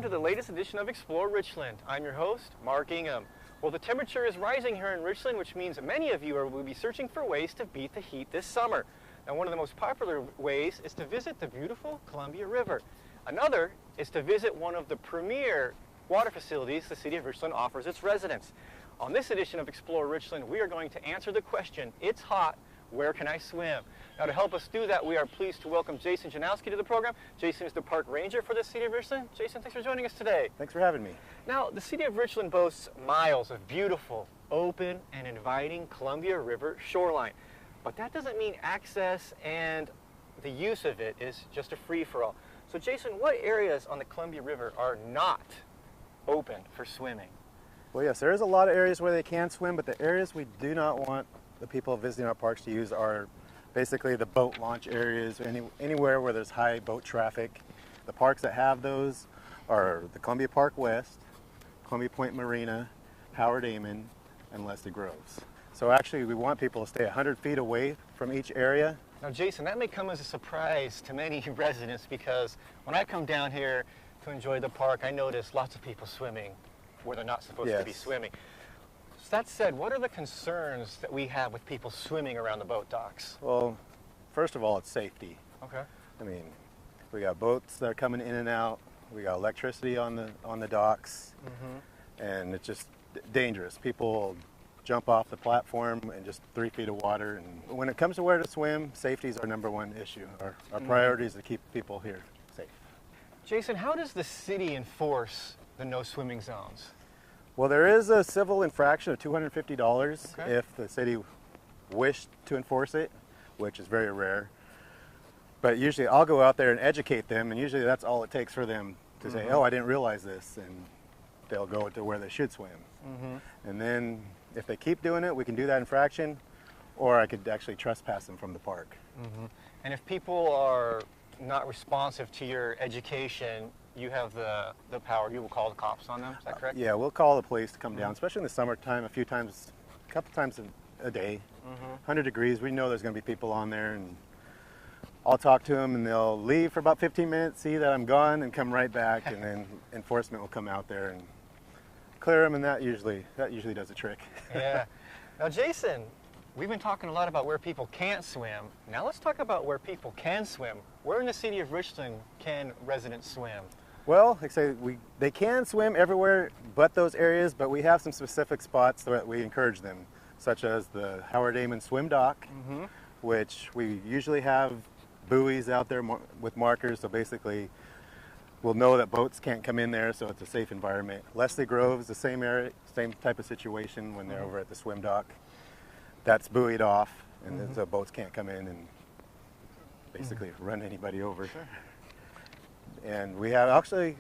to the latest edition of Explore Richland. I'm your host, Mark Ingham. Well, the temperature is rising here in Richland, which means many of you will be searching for ways to beat the heat this summer. Now, one of the most popular ways is to visit the beautiful Columbia River. Another is to visit one of the premier water facilities the City of Richland offers its residents. On this edition of Explore Richland, we are going to answer the question, it's hot, where can I swim? Now, to help us do that, we are pleased to welcome Jason Janowski to the program. Jason is the park ranger for the City of Richland. Jason, thanks for joining us today. Thanks for having me. Now, the City of Richland boasts miles of beautiful, open, and inviting Columbia River shoreline. But that doesn't mean access and the use of it is just a free-for-all. So, Jason, what areas on the Columbia River are not open for swimming? Well, yes, there is a lot of areas where they can swim, but the areas we do not want the people visiting our parks to use are basically the boat launch areas, anywhere where there's high boat traffic. The parks that have those are the Columbia Park West, Columbia Point Marina, Howard Amon, and Leslie Groves. So actually we want people to stay 100 feet away from each area. Now, Jason, that may come as a surprise to many residents because when I come down here to enjoy the park, I notice lots of people swimming where they're not supposed to be swimming. So that said, what are the concerns that we have with people swimming around the boat docks? Well, first of all, it's safety. Okay. I mean, we got boats that are coming in and out. We got electricity on the docks, and it's just dangerous. People jump off the platform in just 3 feet of water. And when it comes to where to swim, safety is our number one issue. Our priority is to keep people here safe. Jason, how does the city enforce the no swimming zones? Well, there is a civil infraction of $250 if the city wished to enforce it, which is very rare. But usually I'll go out there and educate them, and usually that's all it takes for them to say, oh, I didn't realize this, and they'll go to where they should swim. And then if they keep doing it, we can do that infraction, or I could actually trespass them from the park. And if people are not responsive to your education, you have the power, you will call the cops on them, is that correct? Yeah, we'll call the police to come down, especially in the summertime, a couple times a day. 100 degrees, we know there's going to be people on there, and I'll talk to them, and they'll leave for about 15 minutes, see that I'm gone, and come right back, and then enforcement will come out there and clear them, and that usually does the trick. Yeah. Now, Jason, we've been talking a lot about where people can't swim. Now let's talk about where people can swim. Where in the City of Richland can residents swim? Well, like I say, they can swim everywhere but those areas, but we have some specific spots that we encourage them, such as the Howard Amon Swim Dock, which we usually have buoys out there with markers, so basically we'll know that boats can't come in there, so it's a safe environment. Leslie Groves, the same area, same type of situation when they're over at the swim dock. That's buoyed off, and so boats can't come in and basically run anybody over. And we have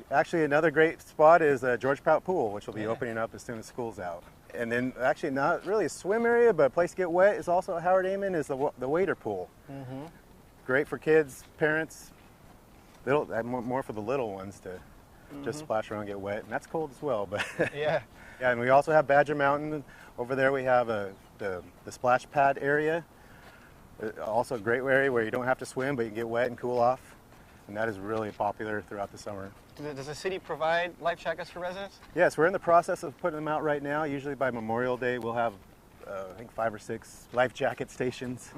actually another great spot is George Prout Pool, which will be opening up as soon as school's out. And then actually not really a swim area, but a place to get wet is also at Howard Amon is the wader pool. Great for kids, parents, more for the little ones to just splash around and get wet, and that's cold as well. But yeah, and we also have Badger Mountain. Over there we have the splash pad area, also a great area where you don't have to swim, but you can get wet and cool off. And that is really popular throughout the summer. Does the city provide life jackets for residents? Yes, we're in the process of putting them out right now. Usually by Memorial Day, we'll have, I think, 5 or 6 life jacket stations.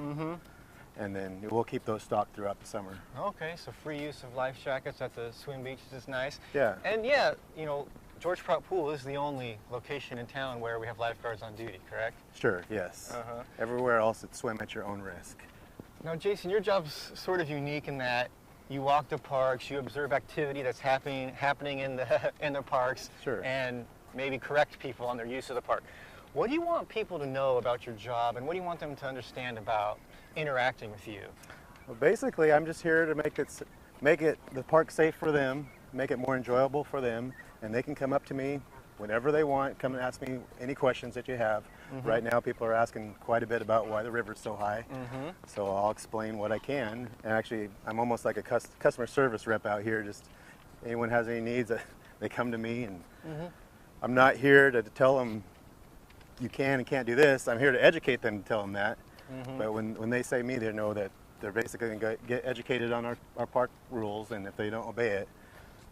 And then we'll keep those stocked throughout the summer. Okay, so free use of life jackets at the swim beaches is nice. Yeah. And yeah, you know, George Prout Pool is the only location in town where we have lifeguards on duty, correct? Sure, yes. Everywhere else, it's swim at your own risk. Now, Jason, your job's sort of unique in that you walk the parks, you observe activity that's happening in the parks, and maybe correct people on their use of the park. What do you want people to know about your job, and what do you want them to understand about interacting with you? Well, basically, I'm just here to make it the park safe for them, make it more enjoyable for them, and they can come up to me whenever they want, come and ask me any questions that you have. Right now, people are asking quite a bit about why the river's so high, so I'll explain what I can. And actually, I'm almost like a customer service rep out here. Just anyone has any needs, they come to me, and I'm not here to tell them you can and can't do this. I'm here to educate them and tell them that. But when they say me, they know that they're basically going to get educated on our park rules, and if they don't obey it,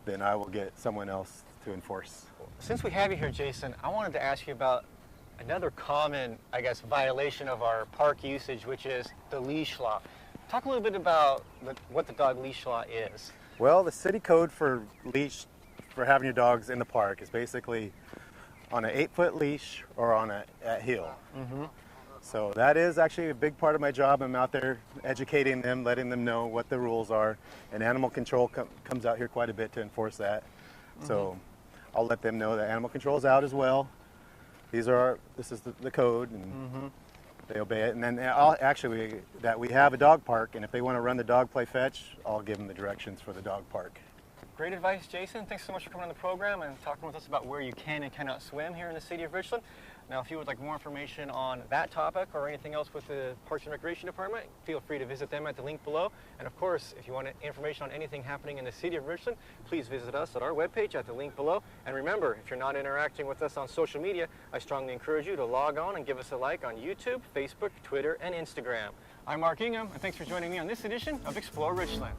then I will get someone else to enforce. Since we have you here, Jason, I wanted to ask you about another common, I guess, violation of our park usage, which is the leash law. Talk a little bit about what the dog leash law is. Well, the city code for leash for having your dogs in the park is basically on an 8-foot leash or on at heel. So that is actually a big part of my job. I'm out there educating them, letting them know what the rules are, and animal control comes out here quite a bit to enforce that. So I'll let them know that animal control is out as well. This is the code, and they obey it. And then we have a dog park, and if they want to run the dog play fetch, I'll give them the directions for the dog park. Great advice, Jason. Thanks so much for coming on the program and talking with us about where you can and cannot swim here in the city of Richland. Now, if you would like more information on that topic or anything else with the Parks and Recreation Department, feel free to visit them at the link below. And of course, if you want information on anything happening in the city of Richland, please visit us at our webpage at the link below. And remember, if you're not interacting with us on social media, I strongly encourage you to log on and give us a like on YouTube, Facebook, Twitter, and Instagram. I'm Mark Ingham, and thanks for joining me on this edition of Explore Richland.